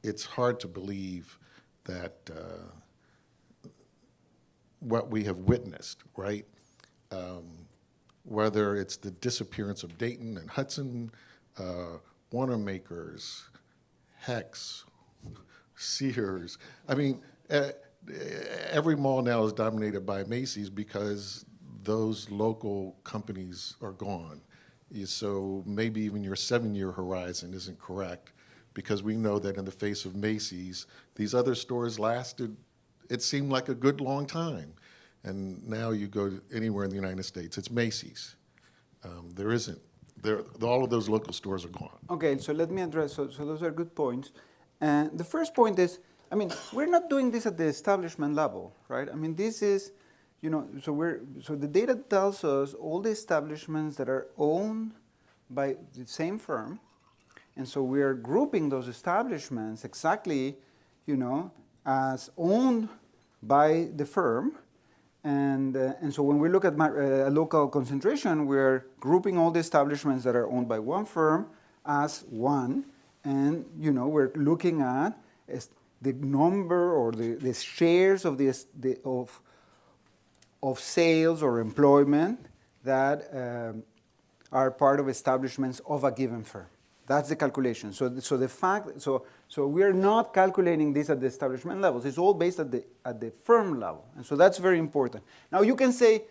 it's hard to believe that what we have witnessed, right? Whether it's the disappearance of Dayton and Hudson, Wanamaker's, Hex, Sears. I mean, every mall now is dominated by Macy's because those local companies are gone. So maybe even your 7-year horizon isn't correct, because we know that in the face of Macy's, these other stores lasted, it seemed like a good long time. And now you go anywhere in the United States, it's Macy's. There isn't. All of those local stores are gone. Okay, so let me address, so those are good points. And the first point is, I mean, we're not doing this at the establishment level, right? I mean, this is, so the data tells us all the establishments that are owned by the same firm, and so we are grouping those establishments exactly, as owned by the firm. And so when we look at local concentration, we're grouping all the establishments that are owned by one firm as one. And we're looking at the number or the shares of of sales or employment that are part of establishments of a given firm. That's the calculation. So we are not calculating this at the establishment levels. It's all based at the firm level, and so that's very important. Now you can say,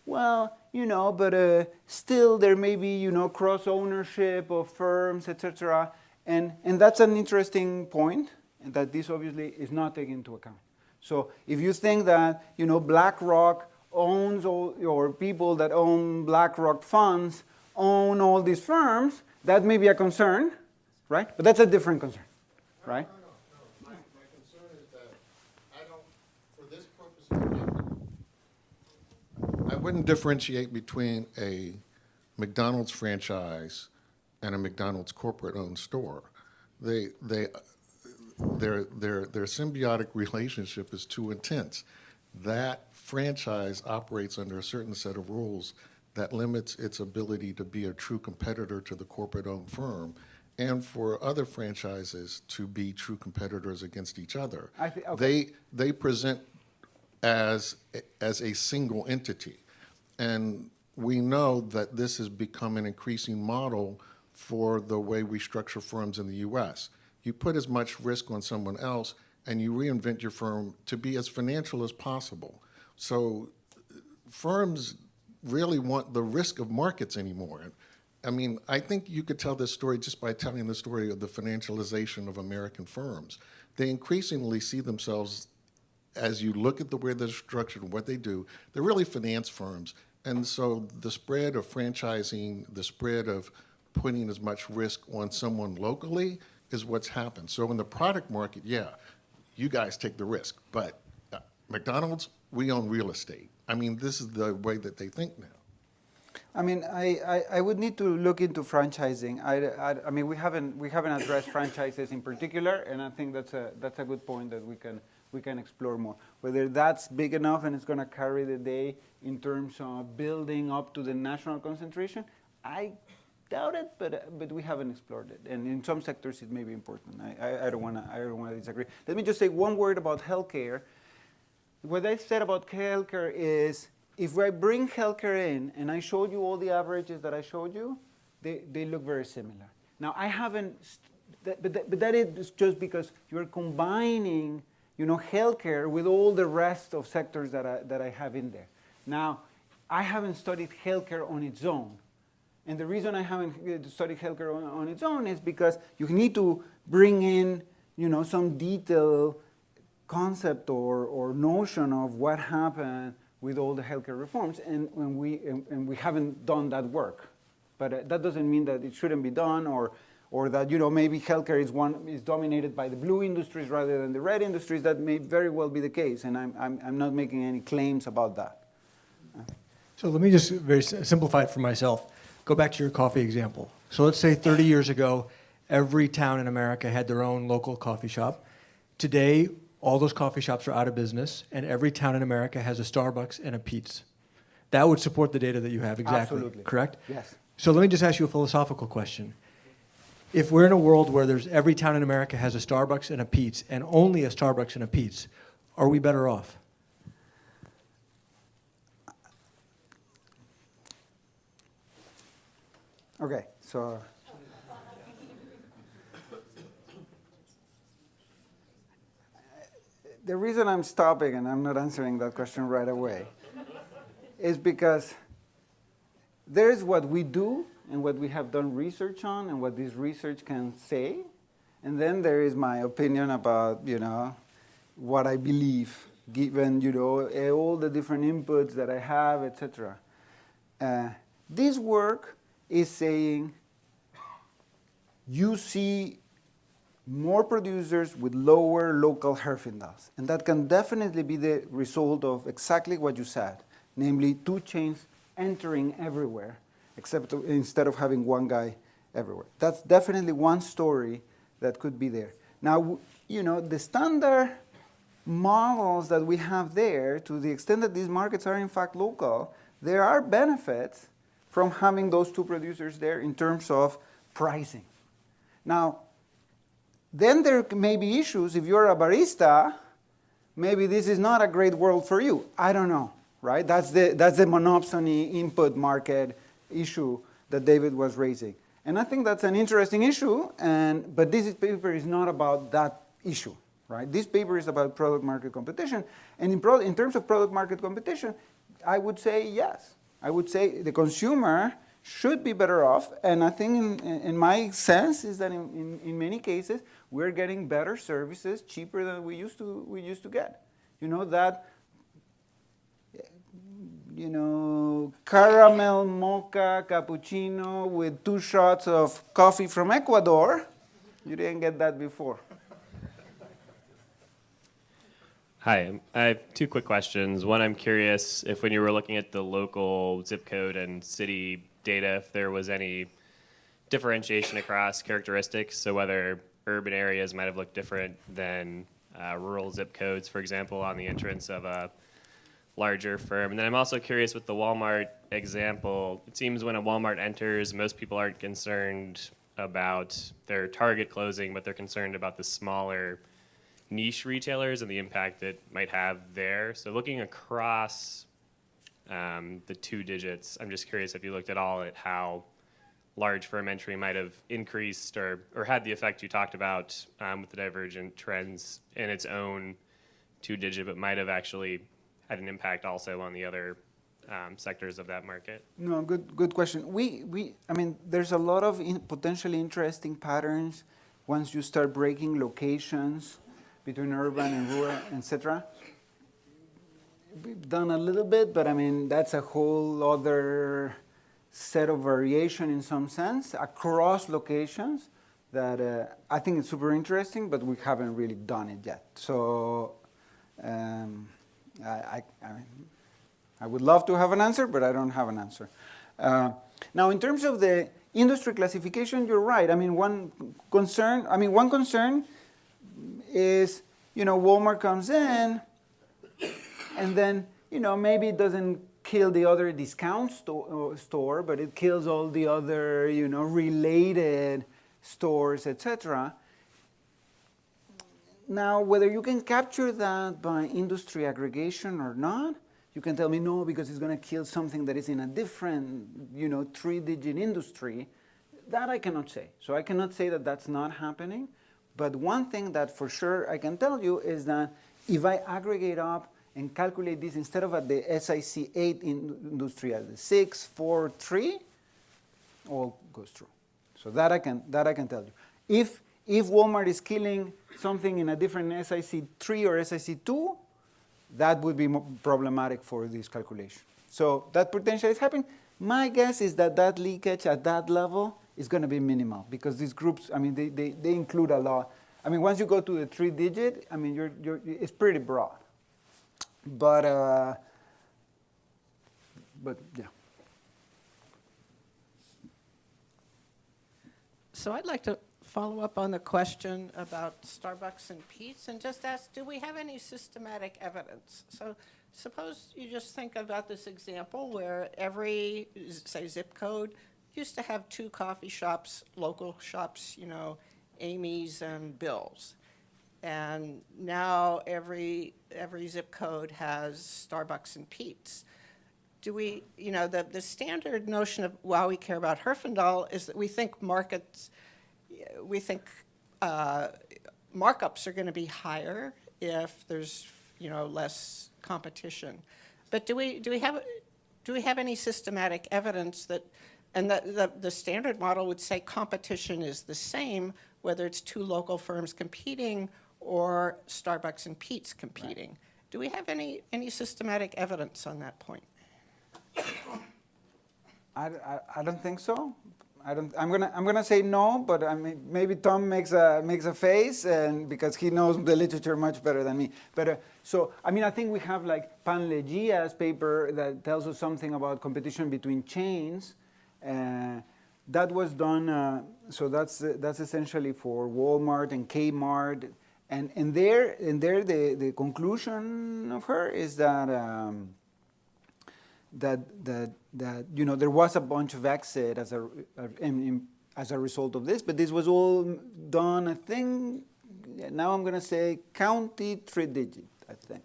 well, but still there may be cross ownership of firms, etc. And that's an interesting point, and that this obviously is not taken into account. So if you think that BlackRock owns or people that own BlackRock funds own all these firms, that may be a concern, right? But that's a different concern, right? No. My concern is that for this purpose, I wouldn't differentiate between a McDonald's franchise and a McDonald's corporate-owned store. Their symbiotic relationship is too intense. That franchise operates under a certain set of rules that limits its ability to be a true competitor to the corporate-owned firm, and for other franchises to be true competitors against each other. Okay. They present as a single entity, and we know that this has become an increasing model for the way we structure firms in the U.S. You put as much risk on someone else, and you reinvent your firm to be as financial as possible. So firms really want the risk of markets anymore. I mean, I think you could tell this story just by telling the story of the financialization of American firms. They increasingly see themselves, as you look at the way they're structured and what they do, they're really finance firms. And so the spread of franchising, the spread of putting as much risk on someone locally is what's happened. So in the product market, yeah, you guys take the risk. But McDonald's, we own real estate. I mean, this is the way that they think now. I mean, I would need to look into franchising. I mean, we haven't addressed franchises in particular, and I think that's a good point that we can explore more. Whether that's big enough and it's going to carry the day in terms of building up to the national concentration, I doubt it, but we haven't explored it. And in some sectors, it may be important. I don't want to disagree. Let me just say one word about healthcare. What I said about healthcare is, if I bring healthcare in and I showed you all the averages that I showed you, they look very similar. Now I haven't, but that is just because you're combining, healthcare with all the rest of sectors that I have in there. Now, I haven't studied healthcare on its own. And the reason I haven't studied healthcare on its own is because you need to bring in, some detailed concept or notion of what happened with all the healthcare reforms, and we haven't done that work. But that doesn't mean that it shouldn't be done, or that maybe healthcare is dominated by the blue industries rather than the red industries. That may very well be the case, and I'm not making any claims about that. So let me just very simplify it for myself. Go back to your coffee example. So let's say 30 years ago, every town in America had their own local coffee shop. Today, all those coffee shops are out of business, and every town in America has a Starbucks and a Peets. That would support the data that you have, exactly. Absolutely. Correct? Yes. So let me just ask you a philosophical question. If we're in a world where every town in America has a Starbucks and a Peets, and only a Starbucks and a Peets, are we better off? Okay, so the reason I'm stopping and I'm not answering that question right away is because there's what we do and what we have done research on and what this research can say, and then there is my opinion about, what I believe, given, all the different inputs that I have, etc. This work is saying you see more producers with lower local Herfindahl's. And that can definitely be the result of exactly what you said, namely two chains entering everywhere, except instead of having one guy everywhere. That's definitely one story that could be there. Now, you know, the standard models that we have there, to the extent that these markets are in fact local, there are benefits from having those two producers there in terms of pricing. Now, then there may be issues. If you're a barista, maybe this is not a great world for you. I don't know, right? That's the monopsony input market issue that David was raising. And I think that's an interesting issue, but this paper is not about that issue, right? This paper is about product market competition. And in terms of product market competition, I would say yes. I would say the consumer should be better off, and I think in my sense is that in many cases we're getting better services cheaper than we used to get. You know that, you know, caramel mocha cappuccino with 2 shots of coffee from Ecuador. You didn't get that before. Hi, I have 2 quick questions. One, I'm curious if when you were looking at the local zip code and city data, if there was any differentiation across characteristics, so whether urban areas might have looked different than rural zip codes, for example, on the entrance of a larger firm. And then I'm also curious with the Walmart example, it seems when a Walmart enters, most people aren't concerned about their Target closing, but they're concerned about the smaller niche retailers and the impact it might have there. So looking across the 2 digits, I'm just curious if you looked at all at how large firm entry might have increased or had the effect you talked about with the divergent trends in its own 2-digit, but might have actually had an impact also on the other sectors of that market. No, good question. I mean, there's a lot of potentially interesting patterns once you start breaking locations between urban and rural, etc. We've done a little bit, but I mean, that's a whole other set of variation in some sense across locations that I think it's super interesting, but we haven't really done it yet. So I would love to have an answer, but I don't have an answer. Now, in terms of the industry classification, you're right. I mean, one concern is, you know, Walmart comes in, and then, you know, maybe it doesn't kill the other discount store, but it kills all the other, you know, related stores, etc. Now, whether you can capture that by industry aggregation or not, you can tell me no, because it's going to kill something that is in a different, you know, 3-digit industry. That I cannot say. So I cannot say that that's not happening. But one thing that for sure I can tell you is that if I aggregate up and calculate this instead of at the SIC 8 industry at the 6, 4, 3, all goes through. So that I can tell you. If Walmart is killing something in a different SIC 3 or SIC 2, that would be problematic for this calculation. So that potential is happening. My guess is that that leakage at that level is going to be minimal because these groups, I mean, they include a lot. I mean, once you go to the 3-digit, I mean, it's pretty broad. But yeah. So I'd like to follow up on the question about Starbucks and Peets and just ask, do we have any systematic evidence? So suppose you just think about this example where every, say, zip code used to have 2 coffee shops, local shops, you know, Amy's and Bill's. And now every zip code has Starbucks and Peets. Do we, you know, the standard notion of why we care about Herfindahl is that we think markups are going to be higher if there's, you know, less competition. But do we have any systematic evidence that, and the standard model would say competition is the same whether it's 2 local firms competing or Starbucks and Peets competing? Right. Do we have any systematic evidence on that point? I don't think so. I'm gonna say no, but maybe Tom makes a face, and because he knows the literature much better than me. But so I think we have like Panlegia's paper that tells us something about competition between chains. That was done. So that's essentially for Walmart and Kmart, and there the conclusion of her is that. That there was a bunch of exit as a result of this, but this was all done, I think, now I'm going to say county 3-digit, I think.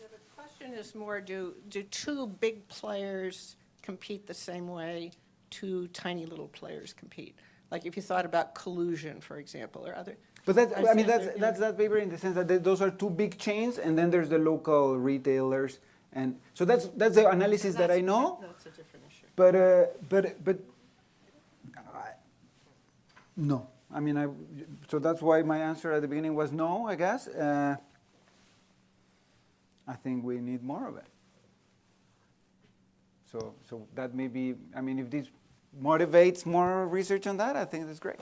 Yeah, the question is more, do two big players compete the same way two tiny little players compete? Like if you thought about collusion, for example, or other. But that's that paper in the sense that those are two big chains, and then there's the local retailers. And so that's the analysis that I know. That's a different issue. But no. So that's why my answer at the beginning was no, I guess. I think we need more of it. So that may be, if this motivates more research on that, I think that's great.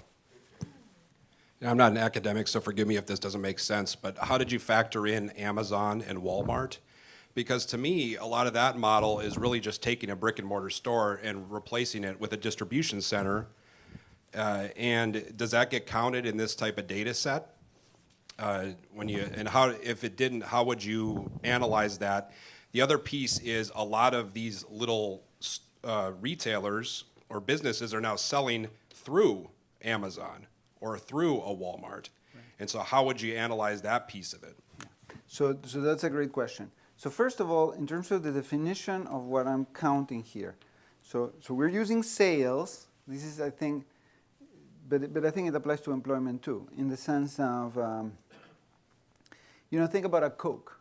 I'm not an academic, so forgive me if this doesn't make sense, but how did you factor in Amazon and Walmart? Because to me, a lot of that model is really just taking a brick and mortar store and replacing it with a distribution center. And does that get counted in this type of data set? If it didn't, how would you analyze that? The other piece is a lot of these little retailers or businesses are now selling through Amazon or through a Walmart. Right. And so how would you analyze that piece of it? Yeah. So that's a great question. So first of all, in terms of the definition of what I'm counting here, so we're using sales. This is, I think, but I think it applies to employment too, in the sense of, think about a Coke.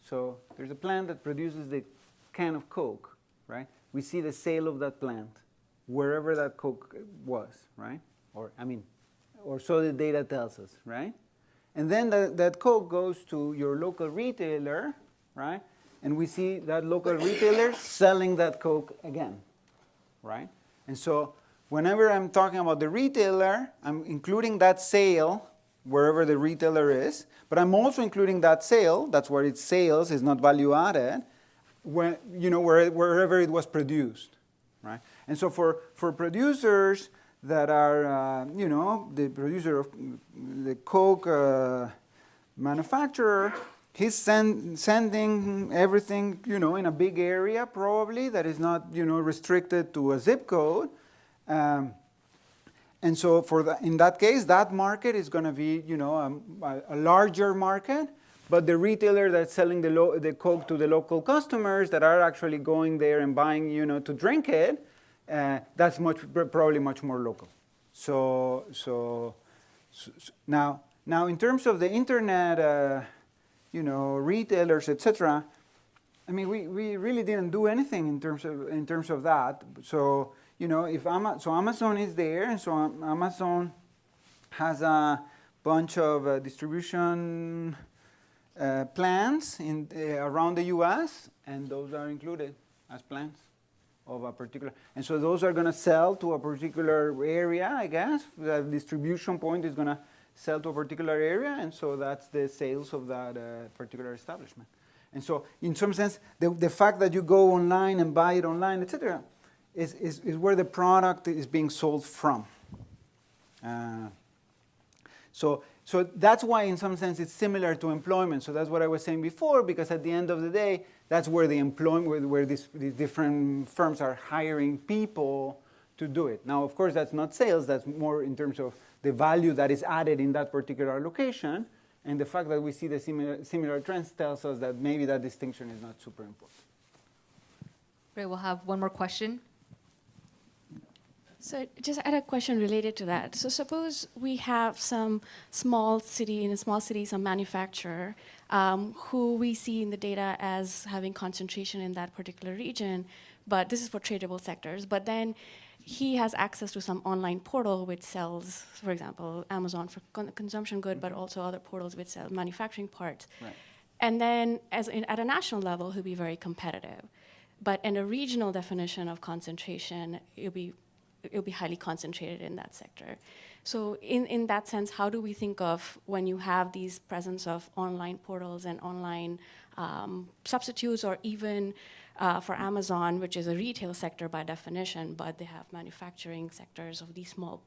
So there's a plant that produces the can of Coke, right? We see the sale of that plant, wherever that Coke was, right? Or so the data tells us, right? And then that Coke goes to your local retailer, right? And we see that local retailer selling that Coke again, right? And so whenever I'm talking about the retailer, I'm including that sale wherever the retailer is, but I'm also including that sale, that's where it's sales, is not value added, wherever it was produced, right? And so for producers that are, the producer of the Coke manufacturer, he's sending everything, in a big area probably that is not, restricted to a zip code. And so in that case, that market is going to be, a larger market. But the retailer that's selling the Coke to the local customers that are actually going there and buying, to drink it, that's probably much more local. So now in terms of the internet, retailers, etc. We really didn't do anything in terms of that. So Amazon is there, and so Amazon has a bunch of distribution plans around the U.S., and those are included as plans of a particular. And so those are going to sell to a particular area, I guess. The distribution point is going to sell to a particular area, and so that's the sales of that particular establishment. And so in some sense, the fact that you go online and buy it online, etc., is where the product is being sold from. So that's why, in some sense, it's similar to employment. So that's what I was saying before, because at the end of the day, that's where the employment, where these different firms are hiring people to do it. Now, of course, that's not sales. That's more in terms of the value that is added in that particular location. And the fact that we see the similar trends tells us that maybe that distinction is not super important. Great, we'll have one more question. So just I had a question related to that. So suppose we have some small city, some manufacturer who we see in the data as having concentration in that particular region, but this is for tradable sectors, but then he has access to some online portal which sells, for example, Amazon for consumption good, but also other portals which sell manufacturing parts. Right. And then at a national level, he'll be very competitive. But in a regional definition of concentration, it'll be highly concentrated in that sector. So in that sense, how do we think of when you have these presence of online portals and online substitutes, or even for Amazon, which is a retail sector by definition, but they have manufacturing sectors of these small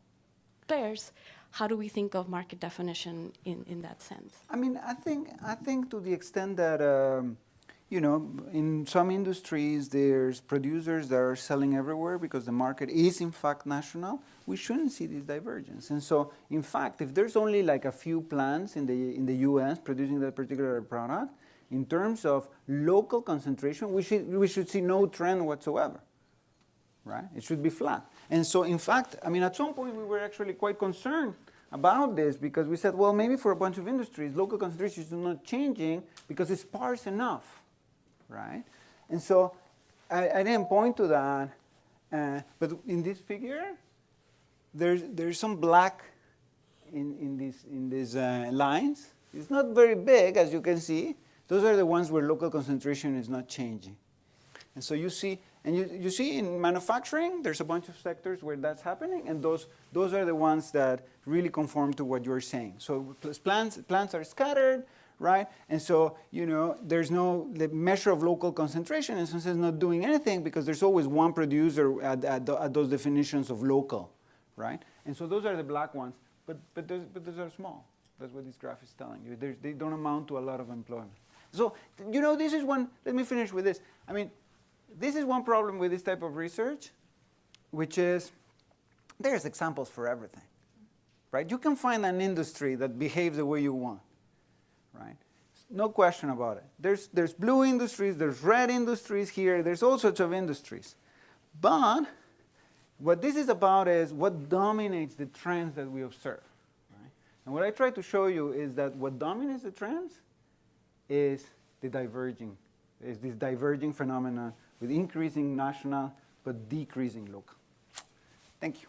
players, how do we think of market definition in that sense? I mean, I think to the extent that, you know, in some industries there's producers that are selling everywhere because the market is in fact national, we shouldn't see this divergence. And so, in fact, if there's only like a few plants in the US producing that particular product, in terms of local concentration, we should see no trend whatsoever, right? It should be flat. And so, in fact, I mean, at some point we were actually quite concerned about this because we said, well, maybe for a bunch of industries, local concentration is not changing because it's sparse enough, right? And so I didn't point to that, but in this figure, there's some black in these lines. It's not very big, as you can see. Those are the ones where local concentration is not changing. And so you see, and you see in manufacturing, there's a bunch of sectors where that's happening, and those are the ones that really conform to what you're saying. So plants are scattered, right? And so, you know, there's the measure of local concentration in some sense not doing anything because there's always one producer at those definitions of local, right? And so those are the black ones, but those are small. That's what this graph is telling you. They don't amount to a lot of employment. So, you know, this is one, let me finish with this. I mean, this is one problem with this type of research, which is there's examples for everything, right? You can find an industry that behaves the way you want, right? No question about it. There's blue industries, there's red industries here, there's all sorts of industries. But what this is about is what dominates the trends that we observe, right? And what I try to show you is that what dominates the trends is this diverging phenomenon with increasing national but decreasing local. Thank you.